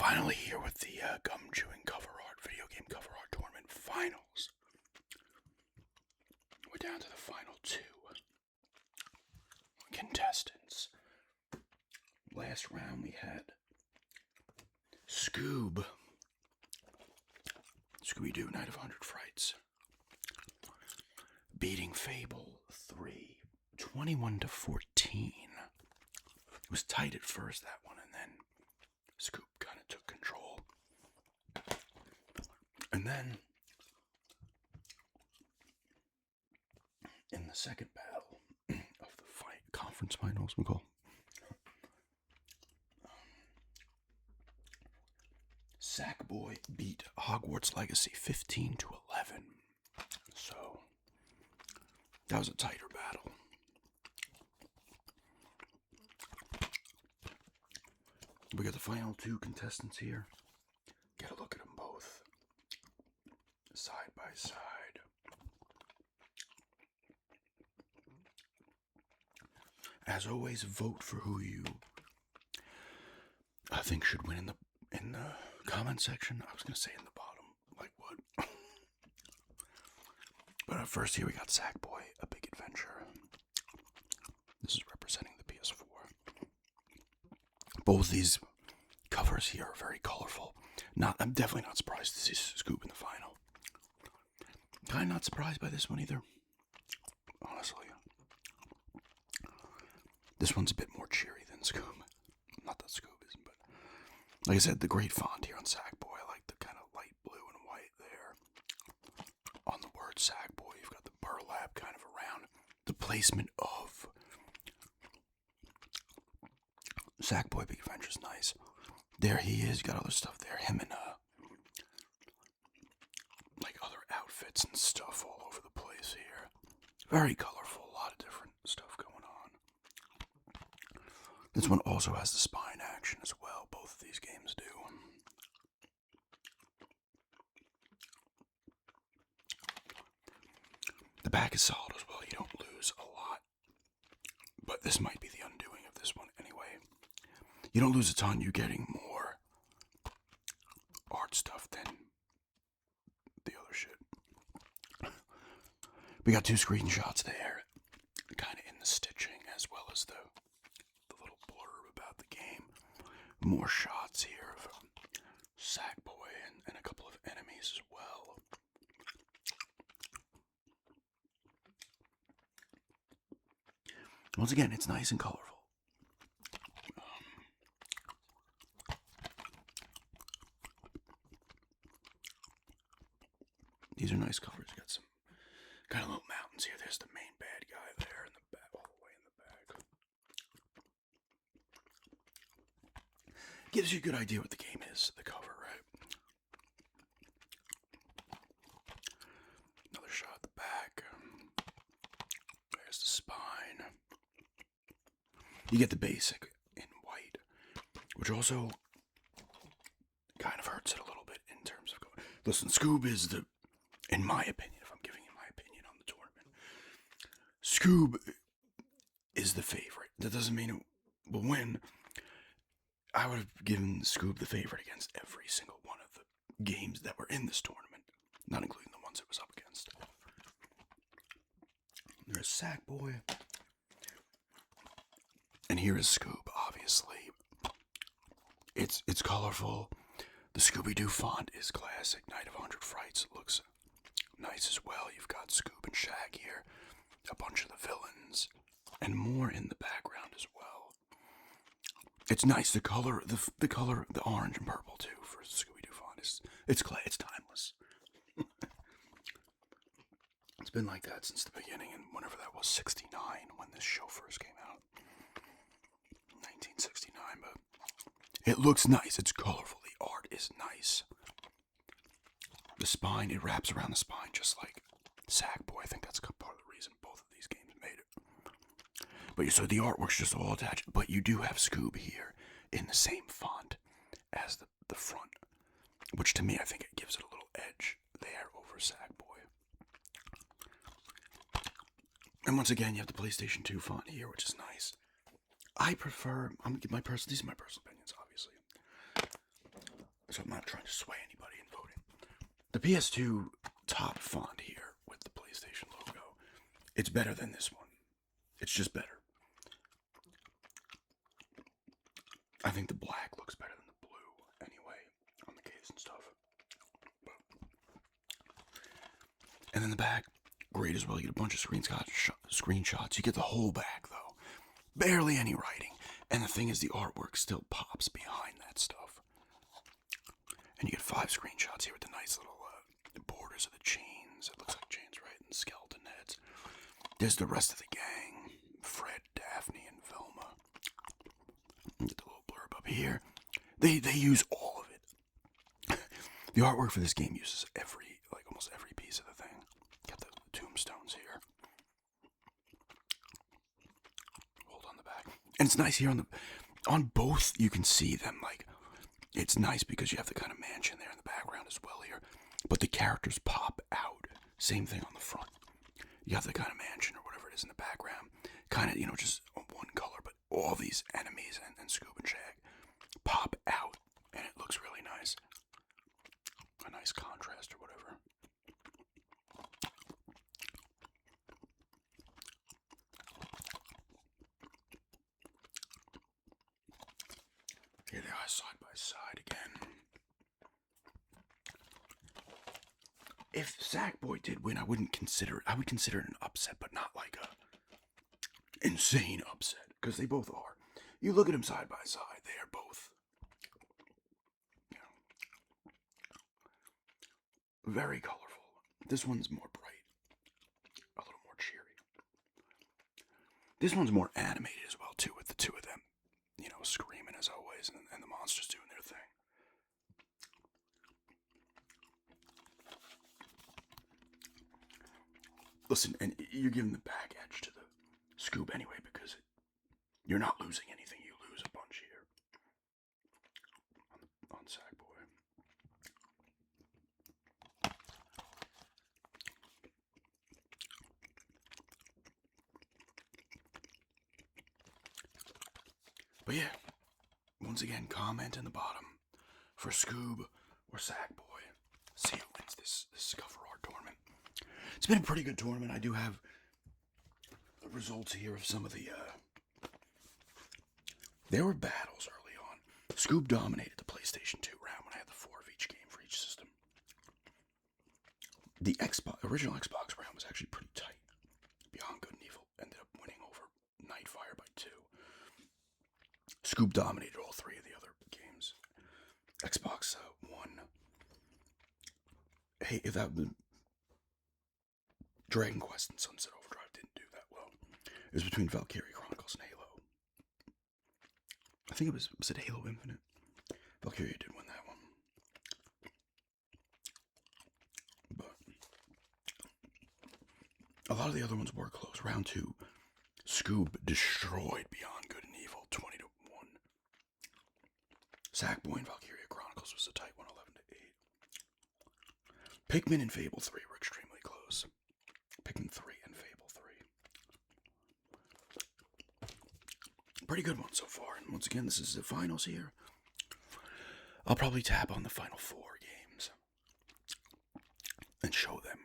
Finally here with the gum chewing cover art, video game cover art tournament finals. We're down to the final two contestants. Last round we had Scooby-Doo, Night of 100 Frights, beating Fable 3, 21-14. It was tight at first, that one, and then Scoop kind of took control. And then, in the second battle of the conference finals, we call Sackboy beat Hogwarts Legacy 15-11. So that was a tighter battle. We got the final two contestants here. Get a look at them both side by side. As always, vote for who you think should win in the comment section. I was gonna say in the bottom, like what? But first here we got Sackboy, A Big Adventure. This is representing the PS4. Both these covers here are very colorful. I'm definitely not surprised to see Scoop in the final. Kind of not surprised by this one either, honestly. This one's a bit more cheery than Scoob. Not that Scoob isn't, but like I said, the great font here on Sackboy. I like the kind of light blue and white there. On the word Sackboy, you've got the burlap kind of around. The placement of Sackboy Big Adventure's nice. There he is, got other stuff there. Him and like other outfits and stuff all over the place here. Very colorful, a lot of different stuff going on. This one also has the spine action as well. Both of these games do. The back is solid as well. You don't lose a lot. But this might be the undoing of this one anyway. You don't lose a ton. You're getting more art stuff than the other shit. We got two screenshots there. Kind of in the stitching as well as the little blurb about the game. More shots here of Sackboy and a couple of enemies as well. Once again, it's nice and colorful. These are nice covers. You got some kind of little mountains here. There's the main bad guy there in the back, all the way in the back. Gives you a good idea what the game is, the cover, right? Another shot at the back. There's the spine. You get the basic in white, which also kind of hurts it a little bit in terms of going. Listen, Scoob is in my opinion, if I'm giving you my opinion on the tournament, Scoob is the favorite. That doesn't mean it will win. I would have given Scoob the favorite against every single one of the games that were in this tournament, not including the ones it was up against. There's Sackboy. And here is Scoob, obviously. It's colorful. The Scooby-Doo font is classic. Night of 100 Frights looks nice as well. You've got Scoob and Shag here, a bunch of the villains, and more in the background as well. It's nice. The color, the orange and purple too for Scooby-Doo font it's timeless. It's been like that since the beginning, and whenever that was, 69, when this show first came out, 1969. But it looks nice. It's colorful. The art is nice. The spine, it wraps around the spine just like Sackboy. I think that's part of the reason both of these games made it. But so the artwork's just all attached. But you do have Scoob here in the same font as the front, which to me I think it gives it a little edge there over Sackboy. And once again, you have the PlayStation 2 font here, which is nice. I prefer, these are my personal opinions, obviously. so I'm not trying to sway anybody in voting. The PS2 top font here with the PlayStation logo, it's better than this one. It's just better. I think the black looks better than the blue anyway on the case and stuff. And then the back, great as well. You get a bunch of screenshots. You get the whole back though. Barely any writing. And the thing is, the artwork still pops behind that stuff. And you get 5 screenshots here with the nice little borders of the chains. It looks like chains, right? And skeleton heads. There's the rest of the gang. Fred, Daphne, and Velma. Get the little blurb up here. They use all of it. The artwork for this game uses almost every piece of the thing. Got the tombstones here. Hold on the back. And it's nice here on both you can see them, like, it's nice because you have the kind of mansion there in the background as well here. But the characters pop out. Same thing on the front. You have the kind of mansion or whatever it is in the background. Kind of, just one color, but all these enemies and Scoob and Shag pop out. And it looks really nice. A nice contrast or whatever. Here they are side by side again. If Sackboy did win, I wouldn't consider it. I would consider it an upset, but not like a insane upset, because they both are. You look at them side by side; they are both, very colorful. This one's more bright, a little more cheery. This one's more animated as well too, with the two of them, screaming as always, and the monsters doing their thing. Listen, and you're giving the back edge to the Scoob anyway, because you're not losing anything. You lose a bunch here on Sackboy. But yeah, once again, comment in the bottom for Scoob or Sackboy. See who wins this cover art tournament. It's been a pretty good tournament. I do have the results here of some of the, there were battles early on. Scoob dominated the PlayStation 2 round when I had the 4 of each game for each system. The original Xbox round was actually pretty tight. Beyond Good and Evil ended up winning over Nightfire by 2. Scoob dominated all 3 of the other games. Xbox won. Hey, if that was Dragon Quest and Sunset Overdrive didn't do that well. It was between Valkyria Chronicles and Halo. I think it was it Halo Infinite? Valkyria did win that one. But a lot of the other ones were close. Round 2, Scoob destroyed Beyond Good and Evil 20-1. Sackboy and Valkyria Chronicles was a tight one, 11-8. Pikmin and Fable 3 were extremely close. Pikmin 3 and Fable 3. Pretty good one so far. And once again, this is the finals here. I'll probably tap on the final 4 games and show them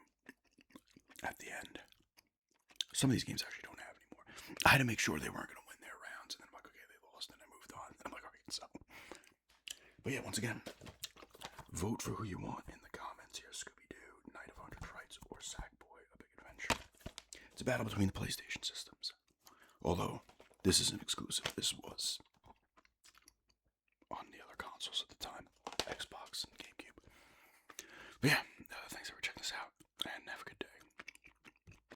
at the end. Some of these games actually don't have anymore. I had to make sure they weren't going to win their rounds, and then I'm like, okay, they lost, and I moved on. And I'm like, alright, so. But yeah, once again, vote for who you want in the comments here. Scooby-Doo, Night of 100 Frights, or Sackboy, A Big Adventure. It's a battle between the PlayStation systems. Although, this is an exclusive. This was on the other consoles at the time. Xbox and GameCube. But yeah,